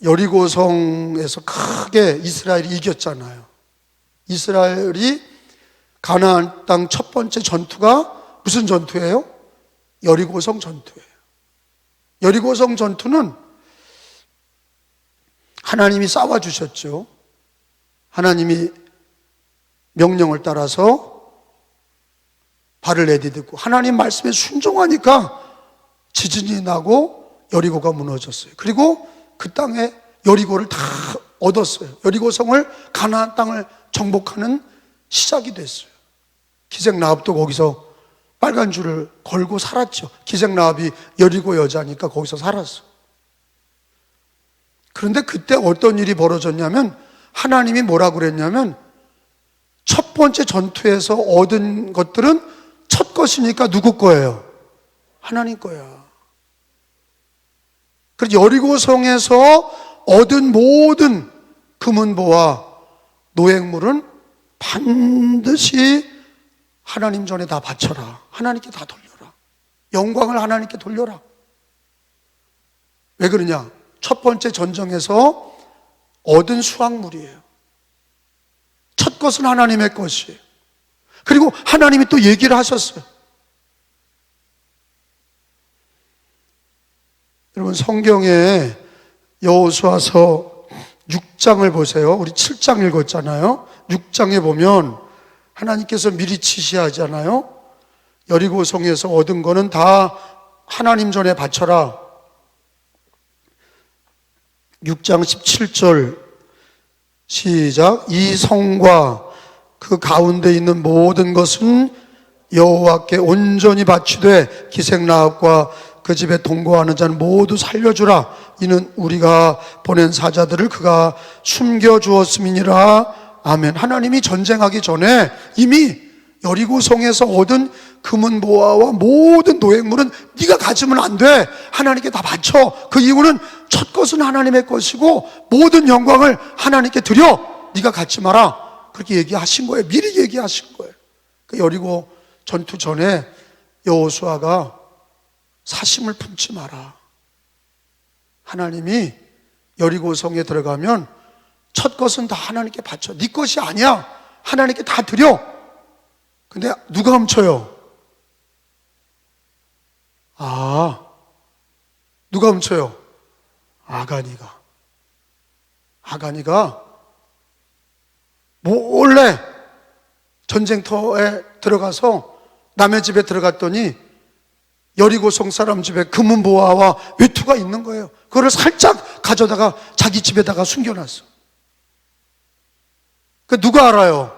여리고성에서 크게 이스라엘이 이겼잖아요. 이스라엘이 가나안 땅 첫 번째 전투가 무슨 전투예요? 여리고성 전투예요. 여리고성 전투는 하나님이 싸워주셨죠. 하나님이 명령을 따라서 발을 내디디고 하나님 말씀에 순종하니까 지진이 나고 여리고가 무너졌어요. 그리고 그 땅에 여리고를 다 얻었어요. 여리고성을 가나안 땅을 정복하는 시작이 됐어요. 기생라합도 거기서 빨간 줄을 걸고 살았죠. 기생라합이 여리고 여자니까 거기서 살았어. 그런데 그때 어떤 일이 벌어졌냐면 하나님이 뭐라고 그랬냐면 첫 번째 전투에서 얻은 것들은 첫 것이니까 누구 거예요? 하나님 거야. 그래서 여리고성에서 얻은 모든 금은보와 노획물은 반드시 하나님 전에 다 바쳐라. 하나님께 다 돌려라. 영광을 하나님께 돌려라. 왜 그러냐? 첫 번째 전쟁에서 얻은 수확물이에요. 첫 것은 하나님의 것이에요. 그리고 하나님이 또 얘기를 하셨어요. 여러분 성경에 여호수아서 6장을 보세요. 우리 7장 읽었잖아요. 6장에 보면 하나님께서 미리 지시하잖아요. 여리고성에서 얻은 거는 다 하나님 전에 바쳐라. 6장 17절 시작. 이 성과 그 가운데 있는 모든 것은 여호와께 온전히 바치되 기생라합과 그 집에 동거하는 자는 모두 살려주라. 이는 우리가 보낸 사자들을 그가 숨겨주었음이니라. 아멘. 하나님이 전쟁하기 전에 이미 여리고성에서 얻은 금은보화와 모든 노획물은 네가 가지면 안 돼. 하나님께 다 바쳐. 그 이유는 첫 것은 하나님의 것이고 모든 영광을 하나님께 드려. 네가 갖지 마라. 그렇게 얘기하신 거예요. 미리 얘기하신 거예요. 그 여리고 전투 전에 여호수아가 사심을 품지 마라. 하나님이 여리고성에 들어가면 첫 것은 다 하나님께 바쳐. 네 것이 아니야. 하나님께 다 드려. 근데 누가 훔쳐요? 누가 훔쳐요? 아가니가 몰래 전쟁터에 들어가서 남의 집에 들어갔더니 여리고성 사람 집에 금은보화와 외투가 있는 거예요. 그거를 살짝 가져다가 자기 집에다가 숨겨놨어. 그 누가 알아요?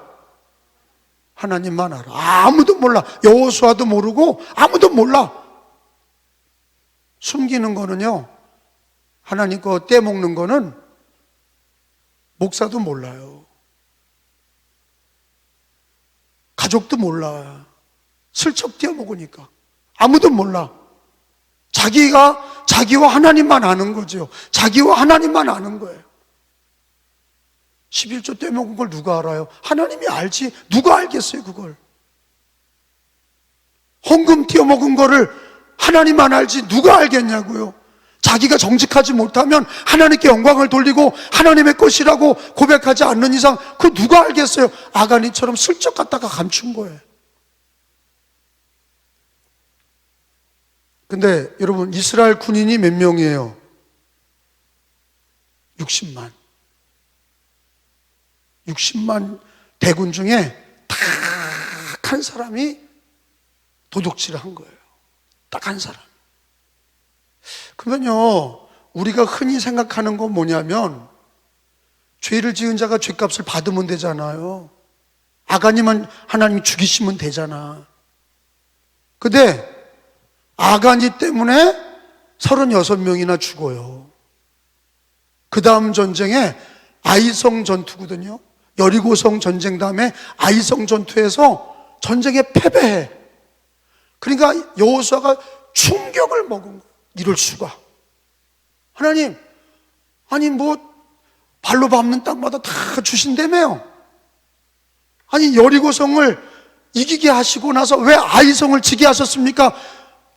하나님만 알아. 아무도 몰라. 여호수아도 모르고 아무도 몰라. 숨기는 거는요, 하나님 거 떼먹는 거는 목사도 몰라요. 가족도 몰라. 슬쩍 떼어먹으니까 아무도 몰라. 자기와 하나님만 아는 거죠. 자기와 하나님만 아는 거예요. 11조 떼먹은 걸 누가 알아요? 하나님이 알지. 누가 알겠어요 그걸? 헌금 떼어먹은 거를 하나님만 알지 누가 알겠냐고요. 자기가 정직하지 못하면 하나님께 영광을 돌리고 하나님의 것이라고 고백하지 않는 이상 그 누가 알겠어요. 아가니처럼 슬쩍 갖다가 감춘 거예요. 근데 여러분 이스라엘 군인이 몇 명이에요? 60만 대군 중에 딱 한 사람이 도둑질을 한 거예요. 딱 한 사람. 그러면요, 우리가 흔히 생각하는 건 뭐냐면 죄를 지은 자가 죄값을 받으면 되잖아요. 아가니만 하나님이 죽이시면 되잖아. 근데 아가니 때문에 36명이나 죽어요. 그 다음 전쟁에 아이성 전투거든요. 여리고성 전쟁 다음에 아이성 전투에서 전쟁에 패배해. 그러니까 여호수아가 충격을 먹은 거예요. 이럴 수가. 하나님, 아니 뭐 발로 밟는 땅마다 다 주신다며요. 아니 여리고성을 이기게 하시고 나서 왜 아이성을 지게 하셨습니까?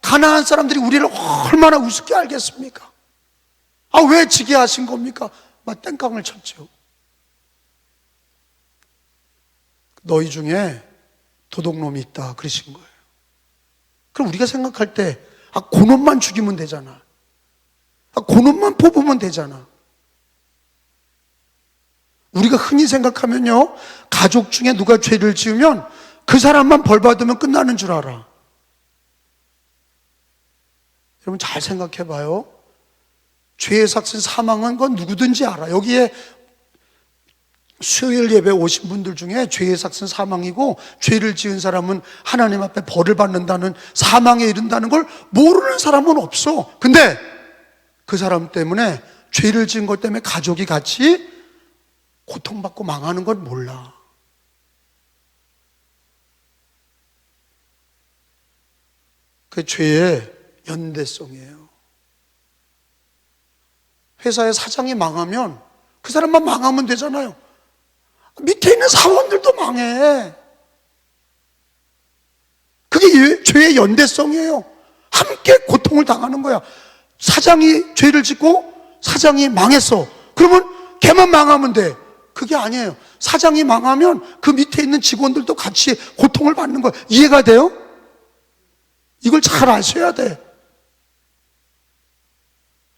가나안 사람들이 우리를 얼마나 우습게 알겠습니까? 아, 왜 지게 하신 겁니까? 막 땡깡을 쳤죠. 너희 중에 도둑놈이 있다 그러신 거예요. 그럼 우리가 생각할 때 그놈만 죽이면 되잖아. 그놈만 뽑으면 되잖아. 우리가 흔히 생각하면요, 가족 중에 누가 죄를 지으면 그 사람만 벌 받으면 끝나는 줄 알아. 여러분 잘 생각해 봐요. 죄의 삭슨 사망은 건 누구든지 알아. 여기에 수요일 예배 오신 분들 중에 죄의 삭슨 사망이고, 죄를 지은 사람은 하나님 앞에 벌을 받는다는, 사망에 이른다는 걸 모르는 사람은 없어. 근데 그 사람 때문에, 죄를 지은 것 때문에 가족이 같이 고통받고 망하는 건 몰라. 그 죄의 연대성이에요. 회사의 사장이 망하면 그 사람만 망하면 되잖아요. 밑에 있는 사원들도 망해. 그게 죄의 연대성이에요. 함께 고통을 당하는 거야. 사장이 죄를 짓고 사장이 망했어. 그러면 걔만 망하면 돼. 그게 아니에요. 사장이 망하면 그 밑에 있는 직원들도 같이 고통을 받는 거야. 이해가 돼요? 이걸 잘 아셔야 돼.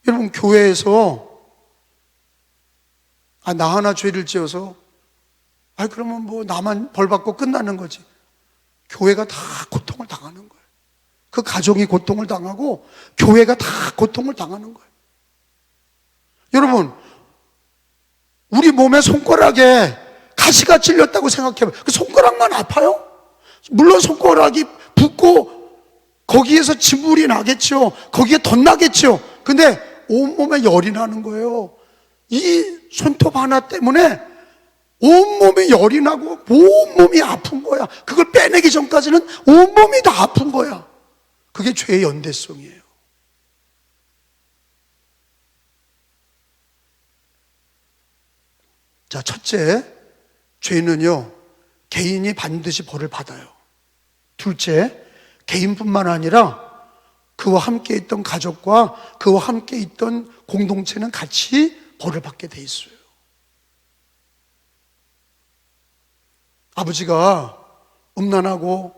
여러분, 교회에서 나 하나 죄를 지어서 그러면 뭐 나만 벌 받고 끝나는 거지. 교회가 다 고통을 당하는 거예요. 그 가정이 고통을 당하고 교회가 다 고통을 당하는 거예요. 여러분, 우리 몸에 손가락에 가시가 찔렸다고 생각해봐요. 그 손가락만 아파요? 물론 손가락이 붓고 거기에서 진물이 나겠죠. 거기에 덧나겠죠. 근데 온몸에 열이 나는 거예요. 이 손톱 하나 때문에 온몸에 열이 나고 온몸이 아픈 거야. 그걸 빼내기 전까지는 온몸이 다 아픈 거야. 그게 죄의 연대성이에요. 자, 첫째, 죄는요, 개인이 반드시 벌을 받아요. 둘째, 개인뿐만 아니라 그와 함께 있던 가족과 그와 함께 있던 공동체는 같이 벌을 받게 돼 있어요. 아버지가 음란하고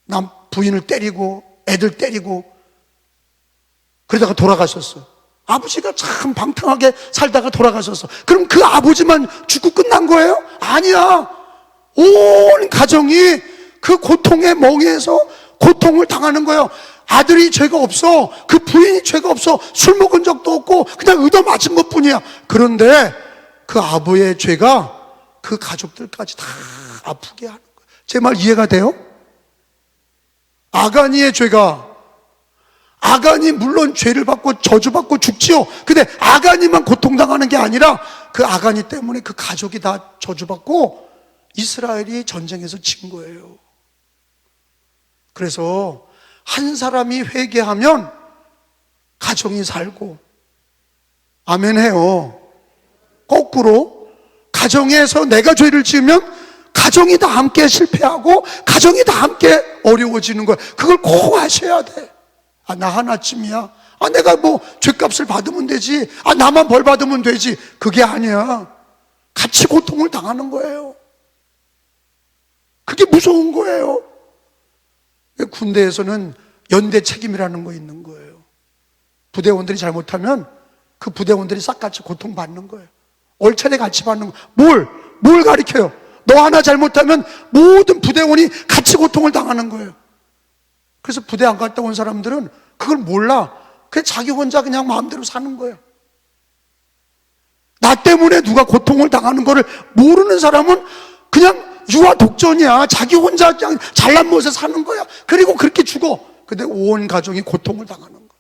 남 부인을 때리고 애들 때리고 그러다가 돌아가셨어. 아버지가 참 방탕하게 살다가 돌아가셨어. 그럼 그 아버지만 죽고 끝난 거예요? 아니야. 온 가정이 그 고통의 멍에서 고통을 당하는 거예요. 아들이 죄가 없어. 그 부인이 죄가 없어. 술 먹은 적도 없고 그냥 얻어맞은 것뿐이야. 그런데 그 아버의 죄가 그 가족들까지 다 아프게 하는 거예요. 제 말 이해가 돼요? 아가니의 죄가, 아간이 물론 죄를 받고 저주받고 죽지요. 근데 아간이만 고통당하는 게 아니라 그 아간이 때문에 그 가족이 다 저주받고 이스라엘이 전쟁에서 진 거예요. 그래서 한 사람이 회개하면 가정이 살고, 아멘 해요. 거꾸로 가정에서 내가 죄를 지으면 가정이 다 함께 실패하고 가정이 다 함께 어려워지는 거야. 그걸 꼭 아셔야 돼. 나 하나쯤이야. 내가 뭐 죄값을 받으면 되지. 나만 벌 받으면 되지. 그게 아니야. 같이 고통을 당하는 거예요. 그게 무서운 거예요. 군대에서는 연대 책임이라는 거 있는 거예요. 부대원들이 잘못하면 그 부대원들이 싹 같이 고통받는 거예요. 얼차례 같이 받는 거예요. 뭘 가리켜요? 너 하나 잘못하면 모든 부대원이 같이 고통을 당하는 거예요. 그래서 부대 안 갔다 온 사람들은 그걸 몰라. 그냥 자기 혼자 그냥 마음대로 사는 거예요. 나 때문에 누가 고통을 당하는 거를 모르는 사람은 그냥 유아 독전이야. 자기 혼자 그냥 잘난 못에 사는 거야. 그리고 그렇게 죽어. 근데 온 가족이 고통을 당하는 거야.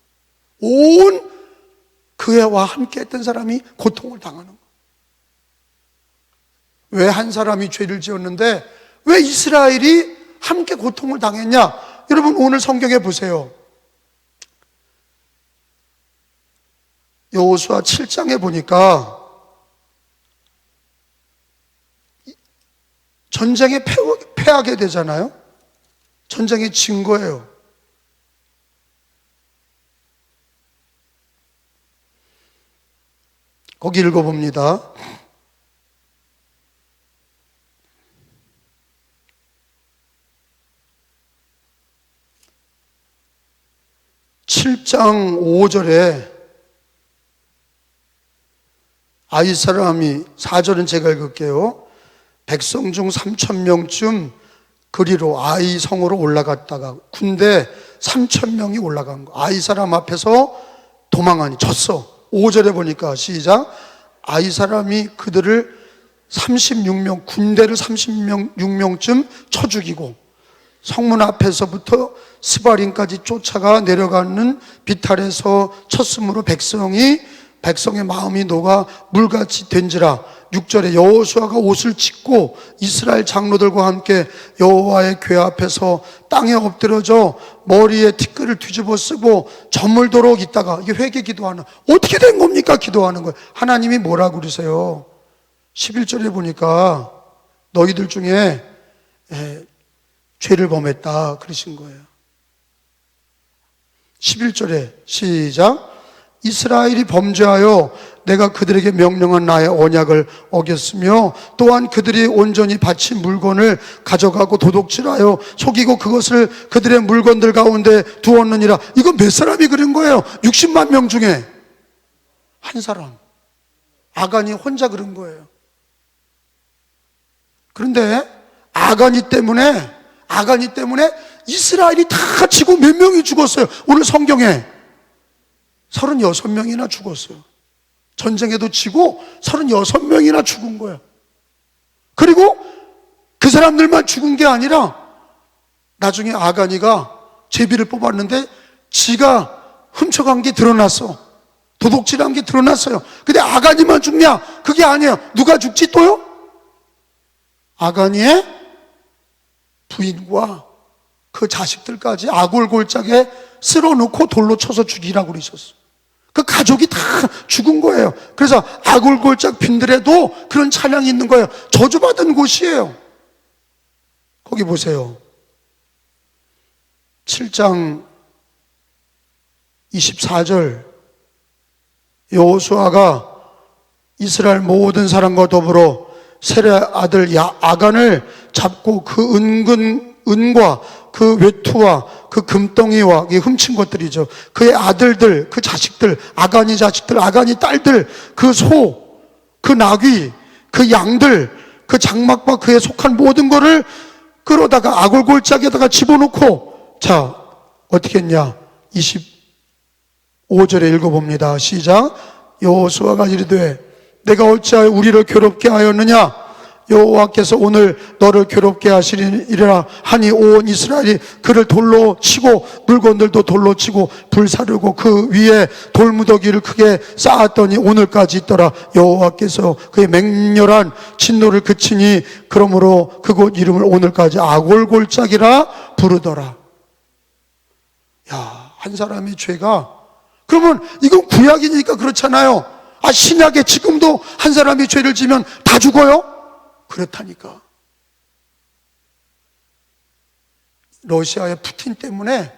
온 그애와 함께 했던 사람이 고통을 당하는 거야. 왜 한 사람이 죄를 지었는데 왜 이스라엘이 함께 고통을 당했냐? 여러분 오늘 성경에 보세요. 여호수아 7장에 보니까 전쟁에 패하게 되잖아요. 전쟁에 진 거예요. 거기 읽어봅니다. 7장 5절에 아이 사람이, 4절은 제가 읽을게요. 백성 중 3,000명쯤 그리로 아이 성으로 올라갔다가 군대 3,000명이 올라간 거. 아이 사람 앞에서 도망하니 졌어. 5절에 보니까 시작. 아이 사람이 그들을 36명, 군대를 36명쯤 쳐 죽이고 성문 앞에서부터 스바림까지 쫓아가 내려가는 비탈에서 쳤으므로 백성의 마음이 녹아 물같이 된지라. 6절에 여호수아가 옷을 찢고 이스라엘 장로들과 함께 여호와의 궤 앞에서 땅에 엎드려져 머리에 티끌을 뒤집어 쓰고 저물도록 있다가, 이게 회개 기도하는, 어떻게 된 겁니까? 기도하는 거예요. 하나님이 뭐라고 그러세요? 11절에 보니까 너희들 중에 죄를 범했다 그러신 거예요. 11절에 시작. 이스라엘이 범죄하여 내가 그들에게 명령한 나의 언약을 어겼으며 또한 그들이 온전히 바친 물건을 가져가고 도둑질하여 속이고 그것을 그들의 물건들 가운데 두었느니라. 이건 몇 사람이 그런 거예요? 60만 명 중에 한 사람, 아간이 혼자 그런 거예요. 그런데 아간이 때문에 이스라엘이 다 지고 몇 명이 죽었어요. 오늘 성경에 36명이나 죽었어요. 전쟁에도 지고 36명이나 죽은 거예요. 그리고 그 사람들만 죽은 게 아니라 나중에 아간이가 제비를 뽑았는데 지가 훔쳐간 게 드러났어. 도둑질한 게 드러났어요. 근데 아간이만 죽냐? 그게 아니에요. 누가 죽지 또요? 아간이의 부인과 그 자식들까지 아골골짜기에 쓸어놓고 돌로 쳐서 죽이라고 그러셨어. 그 가족이 다 죽은 거예요. 그래서 아골골짝 빈들에도 그런 찬양이 있는 거예요. 저주받은 곳이에요. 거기 보세요. 7장 24절. 여호수아가 이스라엘 모든 사람과 더불어 셀의 아들 아간을 잡고 그 은과 그 외투와 그 금덩이와 훔친 것들이죠. 그의 아들들, 그 자식들, 아간이 자식들, 아간이 딸들, 그 소, 그 나귀, 그 양들, 그 장막과 그에 속한 모든 거를 끌어다가 아골골짝에다가 집어넣고, 자, 어떻게 했냐? 25절에 읽어봅니다. 시작. 여호수아가 이르되 내가 어찌하여 우리를 괴롭게 하였느냐? 여호와께서 오늘 너를 괴롭게 하시리라 하니 온 이스라엘이 그를 돌로 치고 물건들도 돌로 치고 불사르고 그 위에 돌무더기를 크게 쌓았더니 오늘까지 있더라. 여호와께서 그의 맹렬한 진노를 그치니 그러므로 그곳 이름을 오늘까지 아골골짝이라 부르더라. 야, 한 사람의 죄가, 그러면 이건 구약이니까 그렇잖아요. 신약에 지금도 한 사람이 죄를 지면 다 죽어요? 그렇다니까. 러시아의 푸틴 때문에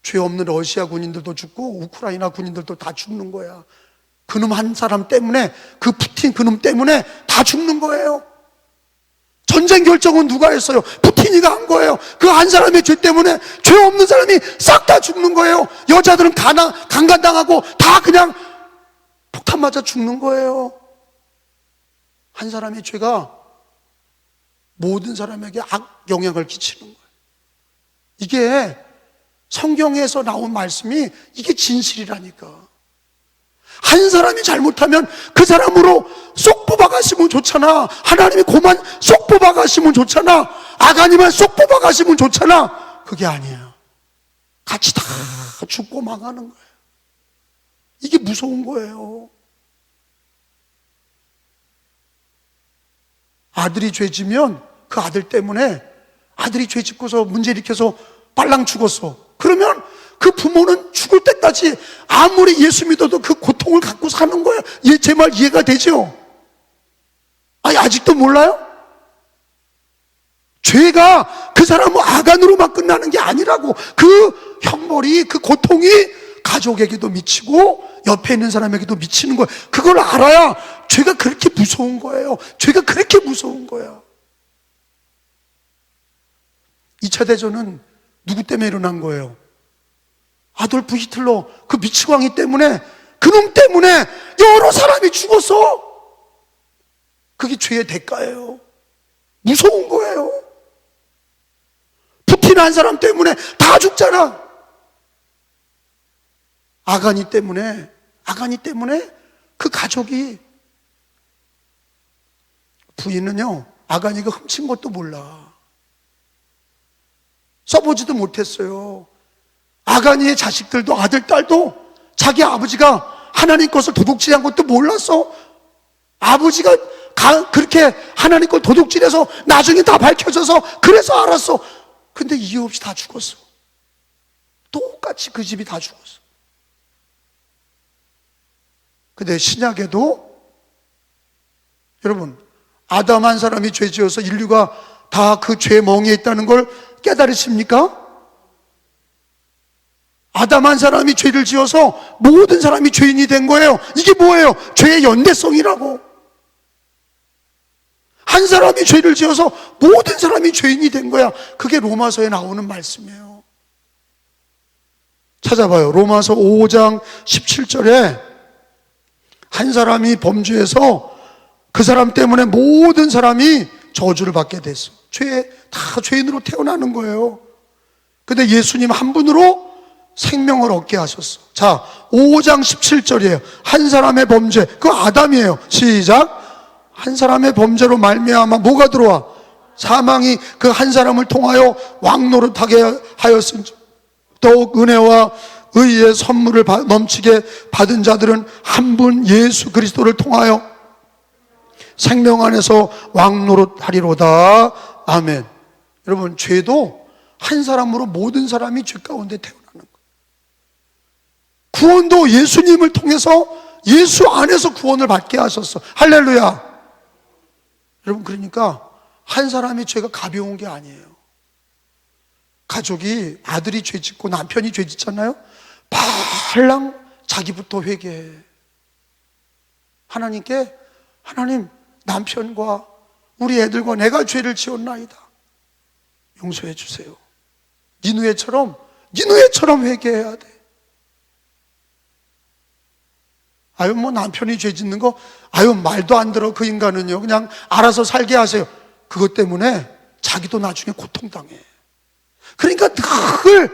죄 없는 러시아 군인들도 죽고 우크라이나 군인들도 다 죽는 거야. 그놈 한 사람 때문에, 그 푸틴 그놈 때문에 다 죽는 거예요. 전쟁 결정은 누가 했어요? 푸틴이가 한 거예요. 그 한 사람의 죄 때문에 죄 없는 사람이 싹 다 죽는 거예요. 여자들은 강간당하고 다 그냥 폭탄 맞아 죽는 거예요. 한 사람의 죄가 모든 사람에게 악영향을 끼치는 거예요. 이게 성경에서 나온 말씀이 이게 진실이라니까. 한 사람이 잘못하면 그 사람으로 쏙 뽑아가시면 좋잖아. 하나님이 그만 쏙 뽑아가시면 좋잖아. 아가니만 쏙 뽑아가시면 좋잖아. 그게 아니에요. 같이 다 죽고 망하는 거예요. 이게 무서운 거예요. 아들이 죄 지면 그 아들 때문에, 아들이 죄 짓고서 문제 일으켜서 빨랑 죽었어. 그러면 그 부모는 죽을 때까지 아무리 예수 믿어도 그 고통을 갖고 사는 거예요. 제 말 이해가 되죠? 아직도 몰라요? 죄가 그 사람은 아간으로만 끝나는 게 아니라고. 그 형벌이, 그 고통이 가족에게도 미치고 옆에 있는 사람에게도 미치는 거예요. 그걸 알아야 죄가 그렇게 무서운 거예요. 죄가 그렇게 무서운 거야. 2차 대전은 누구 때문에 일어난 거예요? 아돌프 히틀러, 그 미치광이 때문에, 그놈 때문에 여러 사람이 죽었어. 그게 죄의 대가예요. 무서운 거예요. 푸틴 한 사람 때문에 다 죽잖아. 아가니 때문에 그 가족이, 부인은요, 아가니가 훔친 것도 몰라. 써보지도 못했어요. 아가니의 자식들도, 아들, 딸도 자기 아버지가 하나님 것을 도둑질한 것도 몰랐어. 아버지가 그렇게 하나님 걸 도둑질해서 나중에 다 밝혀져서 그래서 알았어. 근데 이유 없이 다 죽었어. 똑같이 그 집이 다 죽었어. 근데 신약에도 여러분, 아담 한 사람이 죄 지어서 인류가 다 그 죄 멍에 있다는 걸 깨달으십니까? 아담 한 사람이 죄를 지어서 모든 사람이 죄인이 된 거예요. 이게 뭐예요? 죄의 연대성이라고. 한 사람이 죄를 지어서 모든 사람이 죄인이 된 거야. 그게 로마서에 나오는 말씀이에요. 찾아봐요. 로마서 5장 17절에 한 사람이 범죄해서 그 사람 때문에 모든 사람이 저주를 받게 됐어. 다 죄인으로 태어나는 거예요. 근데 예수님 한 분으로 생명을 얻게 하셨어. 자, 5장 17절이에요. 한 사람의 범죄, 그거 아담이에요. 시작. 한 사람의 범죄로 말미암아 뭐가 들어와? 사망이 그 한 사람을 통하여 왕노릇하게 하였은지 더욱 은혜와 의의 선물을 넘치게 받은 자들은 한 분 예수 그리스도를 통하여 생명 안에서 왕노릇하리로다. 아멘. 여러분, 죄도 한 사람으로 모든 사람이 죄 가운데 태어나는 거예요. 구원도 예수님을 통해서 예수 안에서 구원을 받게 하셨어. 할렐루야. 여러분, 그러니까 한 사람이 죄가 가벼운 게 아니에요. 가족이, 아들이 죄 짓고 남편이 죄 짓잖아요. 발랑 자기부터 회개해. 하나님께, 하나님, 남편과 우리 애들과 내가 죄를 지었나이다. 용서해 주세요. 니누에처럼 회개해야 돼. 아유, 뭐 남편이 죄 짓는 거, 아유, 말도 안 들어. 그 인간은요, 그냥 알아서 살게 하세요. 그것 때문에 자기도 나중에 고통당해. 그러니까 늘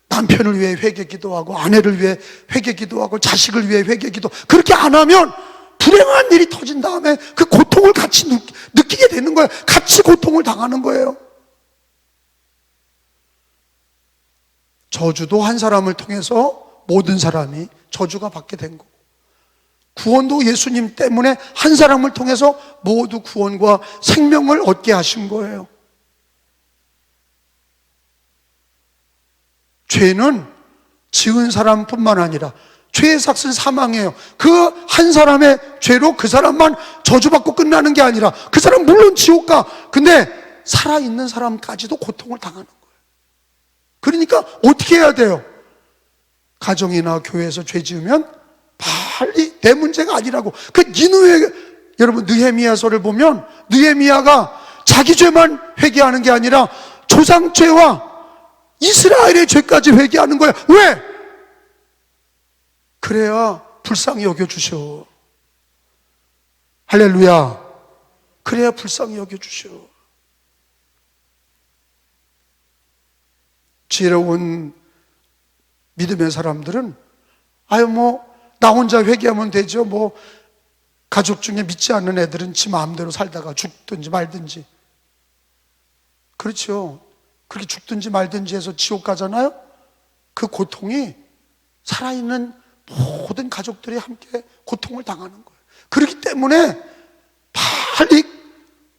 남편을 위해 회개 기도하고, 아내를 위해 회개 기도하고, 자식을 위해 회개 기도. 그렇게 안 하면 불행한 일이 터진 다음에 그 고통을 같이 느끼게 되는 거예요. 같이 고통을 당하는 거예요. 저주도 한 사람을 통해서 모든 사람이 저주가 받게 된 거고, 구원도 예수님 때문에 한 사람을 통해서 모두 구원과 생명을 얻게 하신 거예요. 죄는 지은 사람뿐만 아니라 죄의 삭은 사망이에요. 그 한 사람의 죄로 그 사람만 저주받고 끝나는 게 아니라 그 사람 물론 지옥 가. 근데 살아있는 사람까지도 고통을 당하는 거예요. 그러니까 어떻게 해야 돼요? 가정이나 교회에서 죄 지으면 빨리 내 문제가 아니라고. 그 니느웨, 여러분 느헤미야서를 보면 느헤미야가 자기 죄만 회개하는 게 아니라 조상죄와 이스라엘의 죄까지 회개하는 거야. 왜? 그래야 불쌍히 여겨주셔. 할렐루야. 그래야 불쌍히 여겨주셔. 지혜로운 믿음의 사람들은 아유 뭐 나 혼자 회개하면 되죠. 뭐 가족 중에 믿지 않는 애들은 지 마음대로 살다가 죽든지 말든지. 그렇죠. 그렇게 죽든지 말든지 해서 지옥 가잖아요. 그 고통이 살아있는 모든 가족들이 함께 고통을 당하는 거예요. 그렇기 때문에 빨리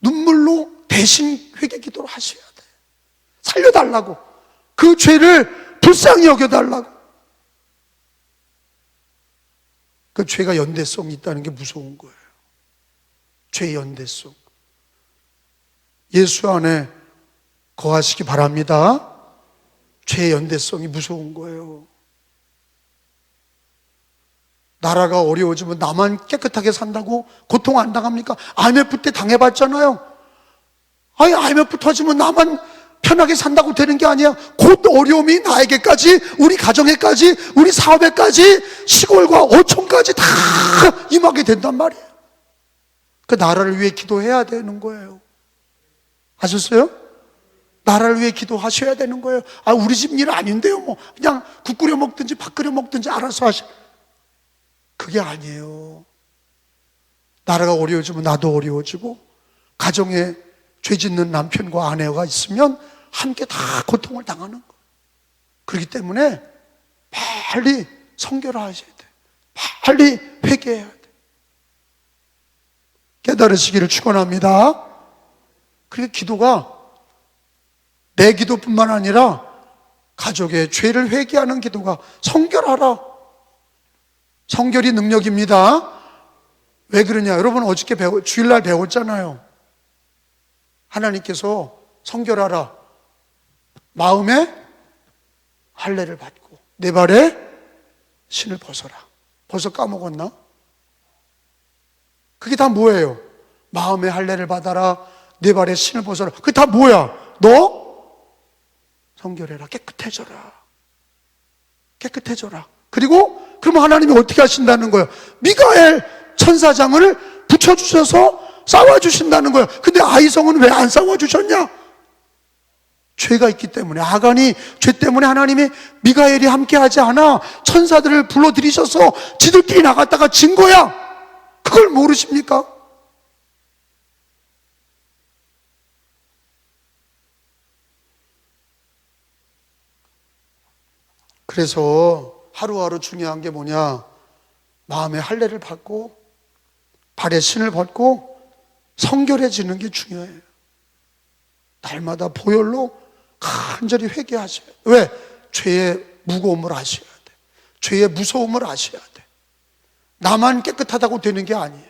눈물로 대신 회개 기도를 하셔야 돼. 살려달라고. 그 죄를 불쌍히 여겨달라고. 그 죄가 연대성이 있다는 게 무서운 거예요. 죄의 연대성. 예수 안에 거하시기 바랍니다. 죄의 연대성이 무서운 거예요. 나라가 어려워지면 나만 깨끗하게 산다고 고통 안 당합니까? IMF 때 당해봤잖아요. 아니, IMF 터지면 나만 편하게 산다고 되는 게 아니야. 곧 어려움이 나에게까지, 우리 가정에까지, 우리 사업에까지, 시골과 어촌까지 다 임하게 된단 말이에요. 그 나라를 위해 기도해야 되는 거예요. 아셨어요? 나라를 위해 기도하셔야 되는 거예요. 아, 우리 집 일 아닌데요. 뭐 그냥 국 끓여 먹든지 밥 끓여 먹든지 알아서 하시. 그게 아니에요. 나라가 어려워지면 나도 어려워지고, 가정에 죄 짓는 남편과 아내가 있으면 함께 다 고통을 당하는 거예요. 그렇기 때문에 빨리 성결하셔야 돼요. 빨리 회개해야 돼요. 깨달으시기를 축원합니다. 그러니까 기도가 내 기도뿐만 아니라 가족의 죄를 회개하는 기도가, 성결하라. 성결이 능력입니다. 왜 그러냐? 여러분 어저께 주일날 배웠잖아요. 하나님께서 성결하라. 마음에 할례를 받고 내 발에 신을 벗어라. 벌써 까먹었나? 그게 다 뭐예요? 마음에 할례를 받아라. 내 발에 신을 벗어라. 그게 다 뭐야? 너 성결해라. 깨끗해져라. 깨끗해져라. 그리고 그러면 하나님이 어떻게 하신다는 거예요? 미가엘 천사장을 붙여주셔서 싸워주신다는 거예요. 근데 아이성은 왜 안 싸워주셨냐? 죄가 있기 때문에. 아간이 죄 때문에 하나님이 미가엘이 함께하지 않아 천사들을 불러들이셔서 지들끼리 나갔다가 진 거야. 그걸 모르십니까? 그래서 하루하루 중요한 게 뭐냐? 마음의 할례를 받고 발에 신을 벗고 성결해지는 게 중요해요. 날마다 보혈로 간절히 회개하셔야 돼요. 왜? 죄의 무거움을 아셔야 돼. 죄의 무서움을 아셔야 돼. 나만 깨끗하다고 되는 게 아니에요.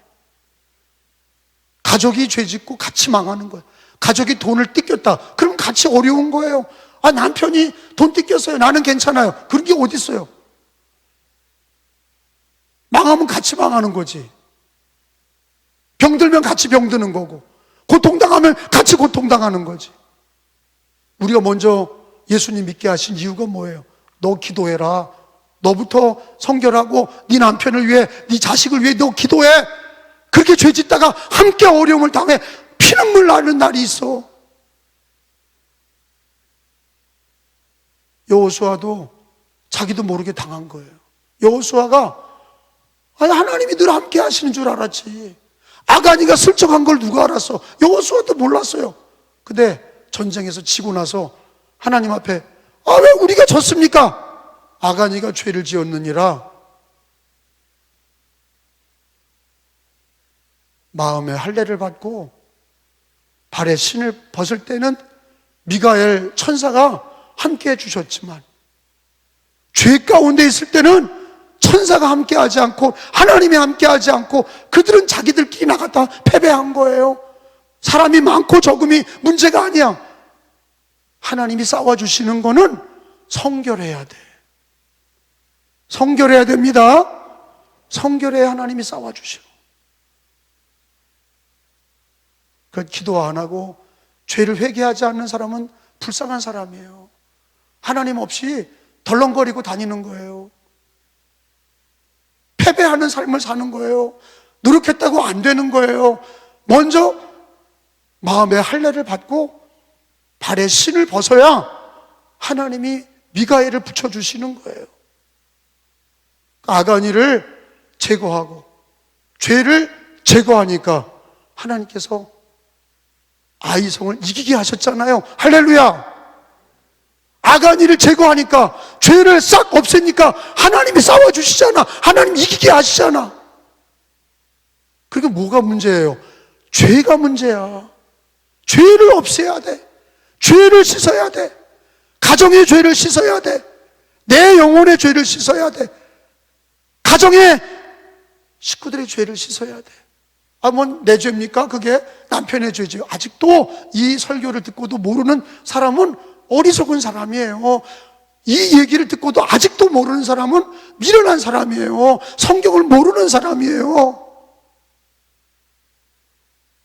가족이 죄 짓고 같이 망하는 거예요. 가족이 돈을 뜯겼다. 그럼 같이 어려운 거예요. 아, 남편이 돈 뜯겼어요. 나는 괜찮아요. 그런 게 어디 있어요? 망하면 같이 망하는 거지. 병들면 같이 병드는 거고, 고통당하면 같이 고통당하는 거지. 우리가 먼저 예수님 믿게 하신 이유가 뭐예요? 너 기도해라. 너부터 성결하고 네 남편을 위해, 네 자식을 위해 너 기도해. 그렇게 죄 짓다가 함께 어려움을 당해 피눈물 나는 날이 있어. 여호수아도 자기도 모르게 당한 거예요. 여호수아가, 아니, 하나님이 늘 함께 하시는 줄 알았지. 아간이가 슬쩍한 걸 누가 알았어? 여호수아도 몰랐어요. 근데 전쟁에서 지고 나서 하나님 앞에, 아, 왜 우리가 졌습니까? 아간이가 죄를 지었느니라. 마음에 할례를 받고 발에 신을 벗을 때는 미가엘 천사가 함께 해주셨지만, 죄 가운데 있을 때는 천사가 함께하지 않고 하나님이 함께하지 않고 그들은 자기들끼리 나갔다 패배한 거예요. 사람이 많고 적음이 문제가 아니야. 하나님이 싸워주시는 거는 성결해야 돼. 성결해야 됩니다. 성결해야 하나님이 싸워주셔. 그 기도 안 하고 죄를 회개하지 않는 사람은 불쌍한 사람이에요. 하나님 없이 덜렁거리고 다니는 거예요. 패배하는 삶을 사는 거예요. 노력했다고 안 되는 거예요. 먼저 마음의 할례를 받고 발에 신을 벗어야 하나님이 미가엘을 붙여주시는 거예요. 아간이를 제거하고 죄를 제거하니까 하나님께서 아이성을 이기게 하셨잖아요. 할렐루야. 아간이를 제거하니까, 죄를 싹 없애니까 하나님이 싸워주시잖아. 하나님 이기게 하시잖아. 그게 뭐가 문제예요? 죄가 문제야. 죄를 없애야 돼. 죄를 씻어야 돼. 가정의 죄를 씻어야 돼. 내 영혼의 죄를 씻어야 돼. 가정의 식구들의 죄를 씻어야 돼. 아, 뭐 내 죄입니까? 그게 남편의 죄죠. 아직도 이 설교를 듣고도 모르는 사람은 어리석은 사람이에요. 이 얘기를 듣고도 아직도 모르는 사람은 미련한 사람이에요. 성경을 모르는 사람이에요.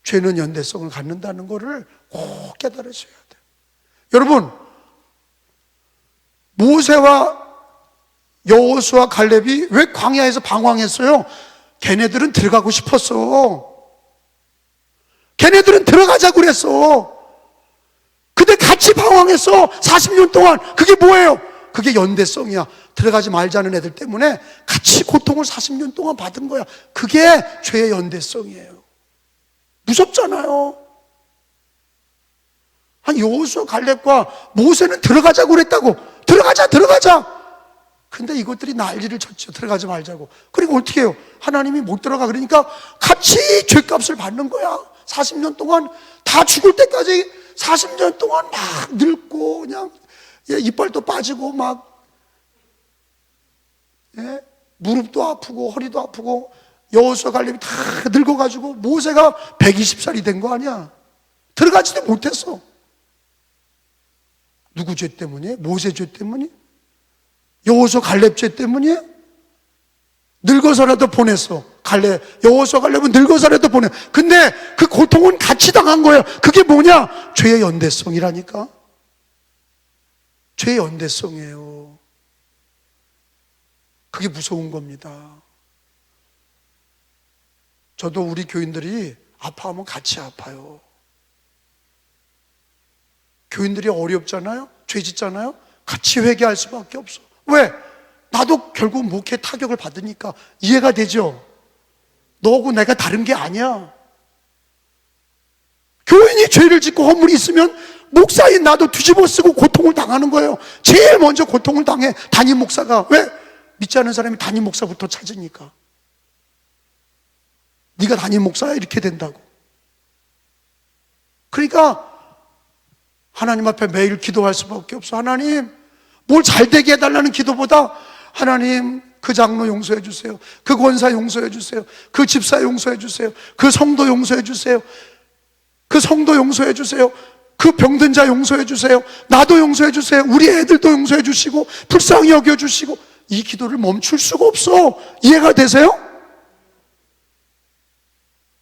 죄는 연대성을 갖는다는 것을 꼭 깨달으셔야 돼요. 여러분, 모세와 여호수아 갈렙이 왜 광야에서 방황했어요? 걔네들은 들어가고 싶었어. 걔네들은 들어가자고 그랬어. 근데 같이 방황했어. 40년 동안. 그게 뭐예요? 그게 연대성이야. 들어가지 말자는 애들 때문에 같이 고통을 40년 동안 받은 거야. 그게 죄의 연대성이에요. 무섭잖아요. 한 여호수아 갈렙과 모세는 들어가자고 그랬다고. 들어가자. 근데 이것들이 난리를 쳤죠. 들어가지 말자고. 그리고 어떻게 해요? 하나님이 못 들어가 그러니까 같이 죄값을 받는 거야. 40년 동안 다 죽을 때까지 40년 동안 막 늙고 그냥 이빨도 빠지고 막 무릎도 아프고 허리도 아프고 여호수아 갈렙이 다 늙어가지고 모세가 120살이 된 거 아니야. 들어가지도 못했어. 누구 죄 때문에? 모세 죄 때문에? 여호수아 갈렙 죄 때문에? 늙어서라도 보냈어. 여호수아 갈렙은 늙어서라도 보내. 근데 그 고통은 같이 당한 거예요. 그게 뭐냐? 죄의 연대성이라니까. 죄의 연대성이에요. 그게 무서운 겁니다. 저도 우리 교인들이 아파하면 같이 아파요. 교인들이 어렵잖아요? 죄 짓잖아요? 같이 회개할 수밖에 없어. 왜? 나도 결국 목회 타격을 받으니까 이해가 되죠? 너하고 내가 다른 게 아니야. 교인이 죄를 짓고 허물이 있으면 목사인 나도 뒤집어 쓰고 고통을 당하는 거예요. 제일 먼저 고통을 당해 담임 목사가. 왜? 믿지 않는 사람이 담임 목사부터 찾으니까. 네가 담임 목사야 이렇게 된다고. 그러니까 하나님 앞에 매일 기도할 수밖에 없어. 하나님, 뭘 잘되게 해달라는 기도보다 하나님, 그 장로 용서해 주세요. 그 권사 용서해 주세요. 그 집사 용서해 주세요. 그 성도 용서해 주세요. 그 성도 용서해 주세요. 그 병든 자 용서해 주세요. 나도 용서해 주세요. 우리 애들도 용서해 주시고 불쌍히 여겨 주시고. 이 기도를 멈출 수가 없어. 이해가 되세요?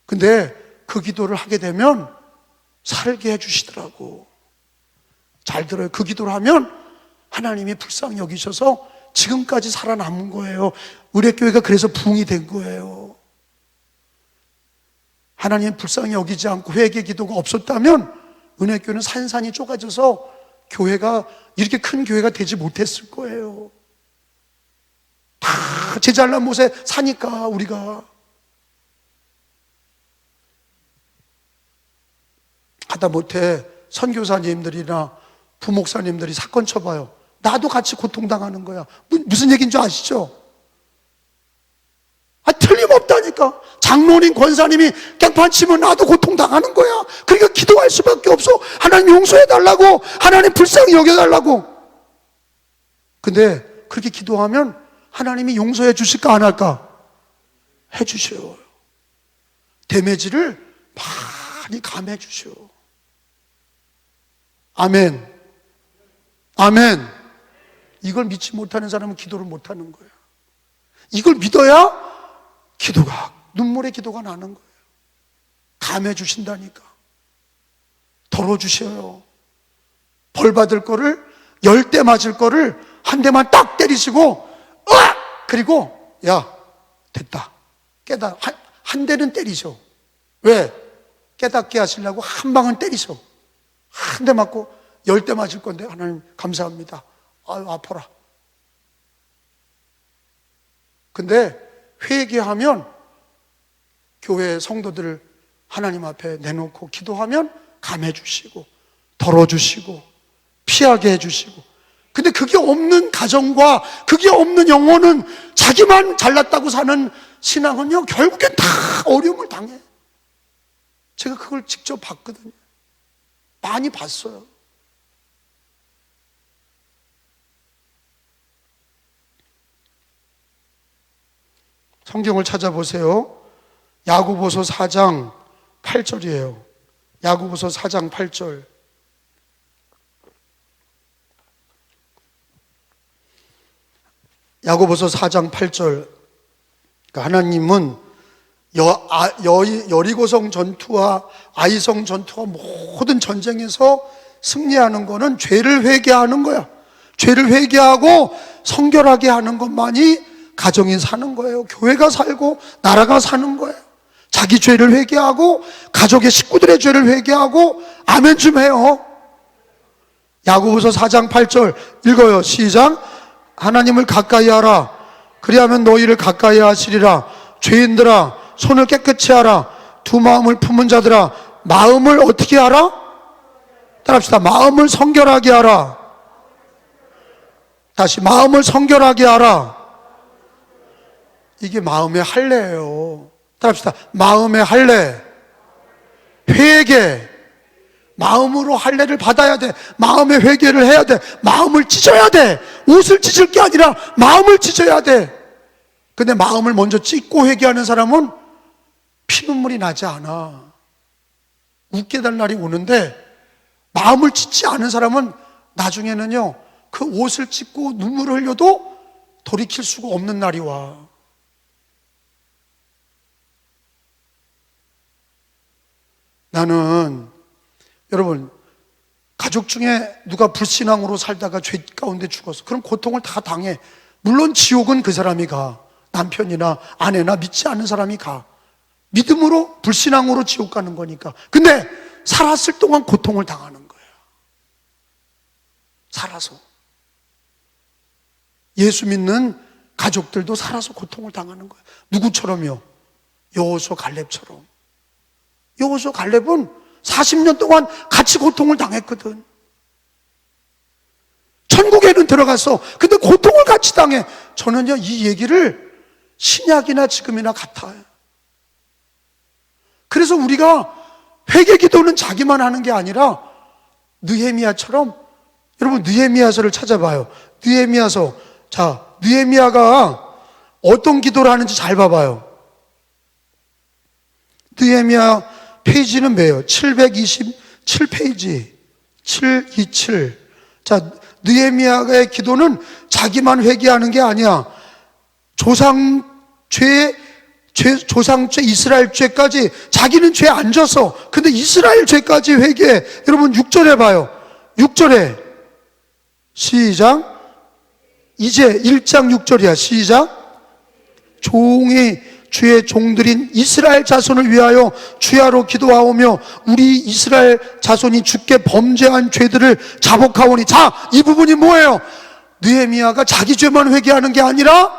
근데 그 기도를 하게 되면 살게 해주시더라고. 잘 들어요. 그 기도를 하면 하나님이 불쌍히 여기셔서 지금까지 살아남은 거예요. 의뢰교회가 그래서 부흥이 된 거예요. 하나님 불쌍히 여기지 않고 회개 기도가 없었다면 은혜교회는 산산이 좁아져서 교회가 이렇게 큰 교회가 되지 못했을 거예요. 다 제잘난 못에 사니까 우리가. 하다못해 선교사님들이나 부목사님들이 사건 쳐봐요. 나도 같이 고통당하는 거야. 무슨 얘기인 줄 아시죠? 틀림없다니까. 장로님, 권사님이 깽판 치면 나도 고통당하는 거야. 그러니까 기도할 수밖에 없어. 하나님 용서해달라고. 하나님 불쌍히 여겨달라고. 근데 그렇게 기도하면 하나님이 용서해 주실까 안 할까? 해 주셔요. 데미지를 많이 감해 주셔. 아멘. 아멘. 이걸 믿지 못하는 사람은 기도를 못하는 거야. 이걸 믿어야 기도가, 눈물의 기도가 나는 거예요. 감해 주신다니까. 덜어주셔요. 벌 받을 거를 10대 맞을 거를 한 대만 딱 때리시고 으악! 그리고 야 됐다 깨닫. 한 대는 때리셔. 왜? 깨닫게 하시려고 한 방은 때리셔. 한 대 맞고 10대 맞을 건데 하나님 감사합니다. 아유 아파라. 근데 회개하면 교회 성도들을 하나님 앞에 내놓고 기도하면 감해 주시고 덜어주시고 피하게 해주시고. 근데 그게 없는 가정과 그게 없는 영혼은 자기만 잘났다고 사는 신앙은요 결국엔 다 어려움을 당해. 제가 그걸 직접 봤거든요. 많이 봤어요. 성경을 찾아보세요. 야고보서 4장 8절이에요. 야고보서 4장 8절. 야고보서 4장 8절, 하나님은 여리고성 전투와 아이성 전투와 모든 전쟁에서 승리하는 거는 죄를 회개하는 거야. 죄를 회개하고 성결하게 하는 것만이 가정이 사는 거예요. 교회가 살고 나라가 사는 거예요. 자기 죄를 회개하고 가족의 식구들의 죄를 회개하고 아멘 좀 해요. 야고보서 4장 8절 읽어요. 시작. 하나님을 가까이 하라. 그리하면 너희를 가까이 하시리라. 죄인들아 손을 깨끗이 하라. 두 마음을 품은 자들아 마음을 어떻게 하라? 따라합시다. 마음을 성결하게 하라. 다시 마음을 성결하게 하라. 이게 마음의 할례예요. 따라합시다. 마음의 할례. 회개. 마음으로 할례를 받아야 돼. 마음의 회개를 해야 돼. 마음을 찢어야 돼. 옷을 찢을 게 아니라 마음을 찢어야 돼. 근데 마음을 먼저 찢고 회개하는 사람은 피눈물이 나지 않아. 웃게 될 날이 오는데 마음을 찢지 않은 사람은 나중에는요 그 옷을 찢고 눈물을 흘려도 돌이킬 수가 없는 날이 와. 나는 여러분 가족 중에 누가 불신앙으로 살다가 죄 가운데 죽었어. 그럼 고통을 다 당해. 물론 지옥은 그 사람이 가. 남편이나 아내나 믿지 않는 사람이 가. 믿음으로 불신앙으로 지옥 가는 거니까. 근데 살았을 동안 고통을 당하는 거예요. 살아서. 예수 믿는 가족들도 살아서 고통을 당하는 거예요. 누구처럼요? 여호수아 갈렙처럼. 여호수아 갈렙은 40년 동안 같이 고통을 당했거든. 천국에는 들어갔어. 근데 고통을 같이 당해. 저는요 이 얘기를 신약이나 지금이나 같아요. 그래서 우리가 회개 기도는 자기만 하는 게 아니라 느헤미야처럼, 여러분 느헤미야서를 찾아봐요. 느헤미야서. 자, 느헤미야가 어떤 기도를 하는지 잘 봐봐요. 느헤미야 페이지는 뭐예요? 727페이지 727. 자, 느헤미야의 기도는 자기만 회개하는 게 아니야. 조상죄 이스라엘 죄까지. 자기는 죄 안 졌어. 근데 이스라엘 죄까지 회개해. 여러분 6절에 봐요. 6절에 시작. 이제 1장 6절이야. 시작. 주의 종들인 이스라엘 자손을 위하여 주야로 기도하오며 우리 이스라엘 자손이 주께 범죄한 죄들을 자복하오니. 자, 이 부분이 뭐예요? 느헤미야가 자기 죄만 회개하는 게 아니라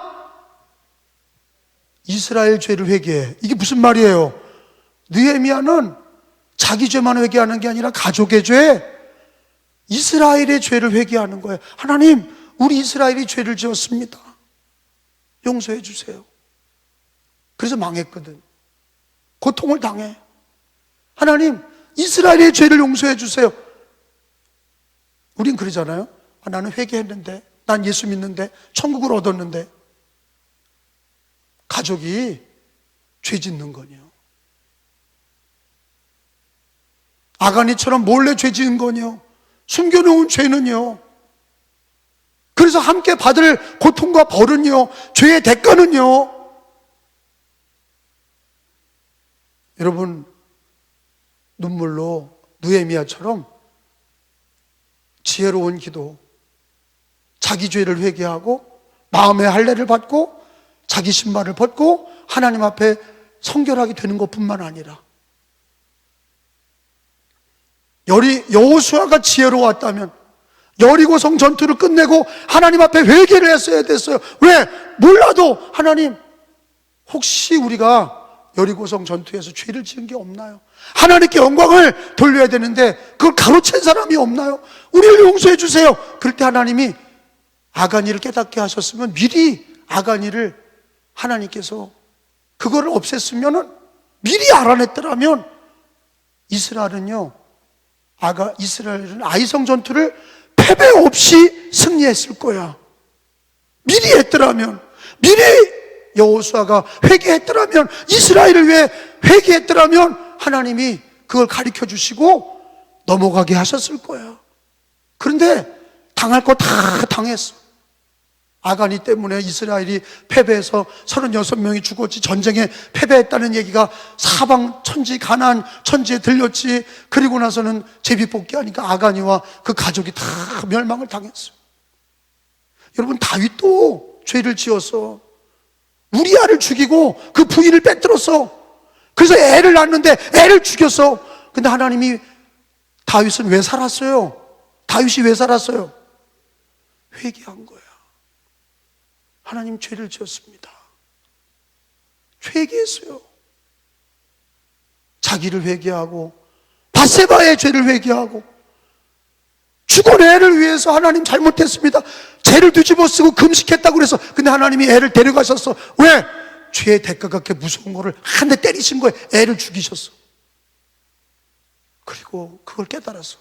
이스라엘 죄를 회개해. 이게 무슨 말이에요? 느헤미야는 자기 죄만 회개하는 게 아니라 가족의 죄, 이스라엘의 죄를 회개하는 거예요. 하나님, 우리 이스라엘이 죄를 지었습니다. 용서해 주세요. 그래서 망했거든. 고통을 당해. 하나님, 이스라엘의 죄를 용서해 주세요. 우린 그러잖아요. 나는 회개했는데, 난 예수 믿는데, 천국을 얻었는데. 가족이 죄 짓는 거냐. 아가니처럼 몰래 죄 지은 거냐. 숨겨놓은 죄는요. 그래서 함께 받을 고통과 벌은요, 죄의 대가는요. 여러분, 눈물로 느헤미야처럼 지혜로운 기도, 자기 죄를 회개하고 마음의 할례를 받고 자기 신발을 벗고 하나님 앞에 성결하게 되는 것뿐만 아니라, 여호수아가 지혜로웠다면 여리고성 전투를 끝내고 하나님 앞에 회개를 했어야 됐어요. 왜? 몰라도 하나님, 혹시 우리가 여리고성 전투에서 죄를 지은 게 없나요? 하나님께 영광을 돌려야 되는데 그걸 가로챈 사람이 없나요? 우리를 용서해 주세요. 그럴 때 하나님이 아가니를 깨닫게 하셨으면, 미리 아가니를 하나님께서 그거를 없앴으면, 미리 알아냈더라면 이스라엘은 아이성 전투를 패배 없이 승리했을 거야. 미리 했더라면, 미리 여호수아가 회개했더라면, 이스라엘을 위해 회개했더라면 하나님이 그걸 가르쳐 주시고 넘어가게 하셨을 거야. 그런데 당할 거 다 당했어. 아가니 때문에 이스라엘이 패배해서 36명이 죽었지, 전쟁에 패배했다는 얘기가 사방 천지, 가나안 천지에 들렸지. 그리고 나서는 제비뽑기하니까 아가니와 그 가족이 다 멸망을 당했어요. 여러분, 다윗도 죄를 지어서 우리아를 죽이고 그 부인을 빼들었어. 그래서 애를 낳았는데 애를 죽였어. 근데 하나님이 다윗은 왜 살았어요? 다윗이 왜 살았어요? 회개한 거야. 하나님, 죄를 지었습니다. 회개했어요. 자기를 회개하고 밧세바의 죄를 회개하고 죽은 애를 위해서 하나님 잘못했습니다. 죄를 뒤집어 쓰고 금식했다고 그래서, 근데 하나님이 애를 데려가셨어. 왜? 죄의 대가가 그렇게 무서운 거를 한 대 때리신 거예요. 애를 죽이셨어. 그리고 그걸 깨달아서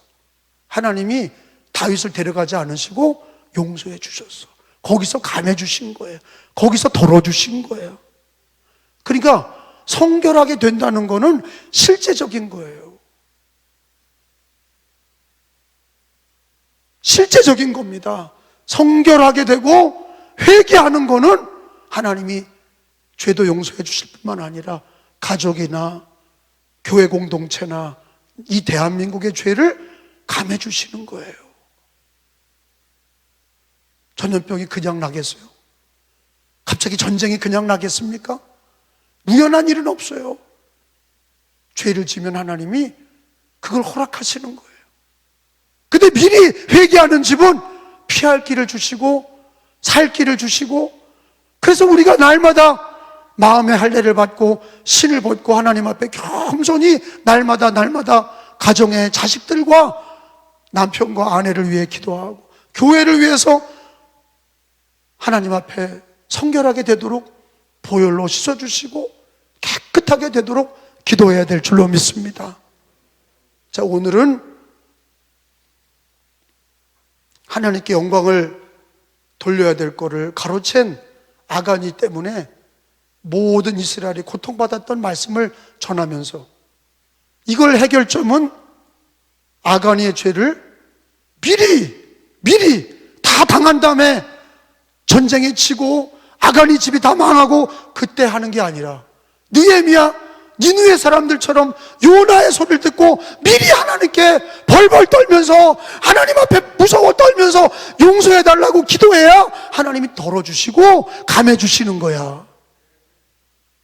하나님이 다윗을 데려가지 않으시고 용서해 주셨어. 거기서 감해 주신 거예요. 거기서 덜어 주신 거예요. 그러니까 성결하게 된다는 거는 실제적인 거예요. 실제적인 겁니다. 성결하게 되고 회개하는 거는 하나님이 죄도 용서해 주실 뿐만 아니라 가족이나 교회 공동체나 이 대한민국의 죄를 감해 주시는 거예요. 전염병이 그냥 나겠어요? 갑자기 전쟁이 그냥 나겠습니까? 우연한 일은 없어요. 죄를 지면 하나님이 그걸 허락하시는 거예요. 근데 미리 회개하는 집은 피할 길을 주시고 살 길을 주시고, 그래서 우리가 날마다 마음의 할례를 받고 신을 벗고 하나님 앞에 겸손히 날마다 가정의 자식들과 남편과 아내를 위해 기도하고 교회를 위해서 하나님 앞에 성결하게 되도록 보혈로 씻어주시고 깨끗하게 되도록 기도해야 될 줄로 믿습니다. 자, 오늘은 하나님께 영광을 돌려야 될 거를 가로챈 아가니 때문에 모든 이스라엘이 고통받았던 말씀을 전하면서, 이걸 해결점은 아가니의 죄를 미리 다 당한 다음에 전쟁에 치고 아가니 집이 다 망하고 그때 하는 게 아니라 느헤미야, 니느웨 사람들처럼 요나의 소리를 듣고 미리 하나님께 벌벌 떨면서 하나님 앞에 무서워 떨면서 용서해달라고 기도해야 하나님이 덜어주시고 감해주시는 거야.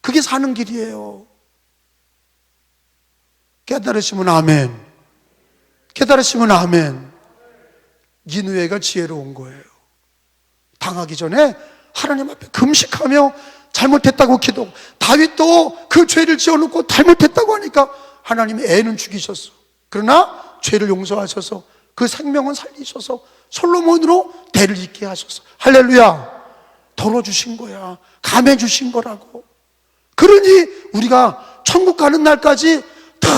그게 사는 길이에요. 깨달으시면 아멘. 깨달으시면 아멘. 니느웨가 지혜로운 거예요. 당하기 전에 하나님 앞에 금식하며 잘못했다고 기도. 다윗도 그 죄를 지어놓고 잘못했다고 하니까 하나님이 애는 죽이셨어. 그러나 죄를 용서하셔서 그 생명은 살리셔서 솔로몬으로 대를 잇게 하셔서, 할렐루야, 덜어주신 거야. 감해주신 거라고. 그러니 우리가 천국 가는 날까지 다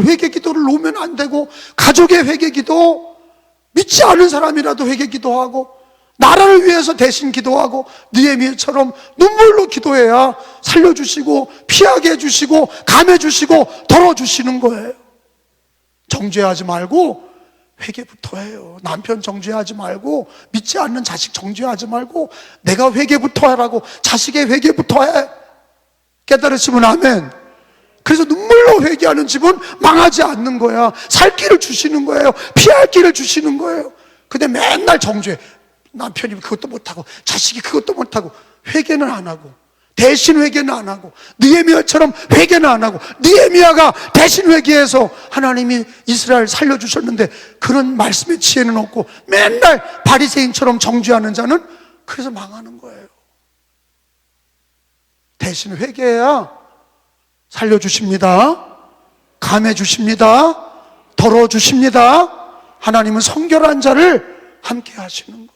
회개 기도를 놓으면 안 되고, 가족의 회개 기도, 믿지 않은 사람이라도 회개 기도하고, 나라를 위해서 대신 기도하고, 느헤미야처럼 눈물로 기도해야 살려주시고 피하게 해주시고 감해주시고 덜어주시는 거예요. 정죄하지 말고 회개부터 해요. 남편 정죄하지 말고, 믿지 않는 자식 정죄하지 말고, 내가 회개부터 하라고, 자식의 회개부터 해. 깨달으시면 아멘. 그래서 눈물로 회개하는 집은 망하지 않는 거야. 살 길을 주시는 거예요. 피할 길을 주시는 거예요. 근데 맨날 정죄, 남편이 그것도 못하고 자식이 그것도 못하고, 회개는 안 하고, 대신 회개는 안 하고, 느헤미야처럼 회개는 안 하고, 느헤미야가 대신 회개해서 하나님이 이스라엘 살려주셨는데 그런 말씀의 지혜는 없고 맨날 바리새인처럼 정죄하는 자는 그래서 망하는 거예요. 대신 회개해야 살려주십니다. 감해주십니다. 덜어주십니다. 하나님은 성결한 자를 함께 하시는 거예요.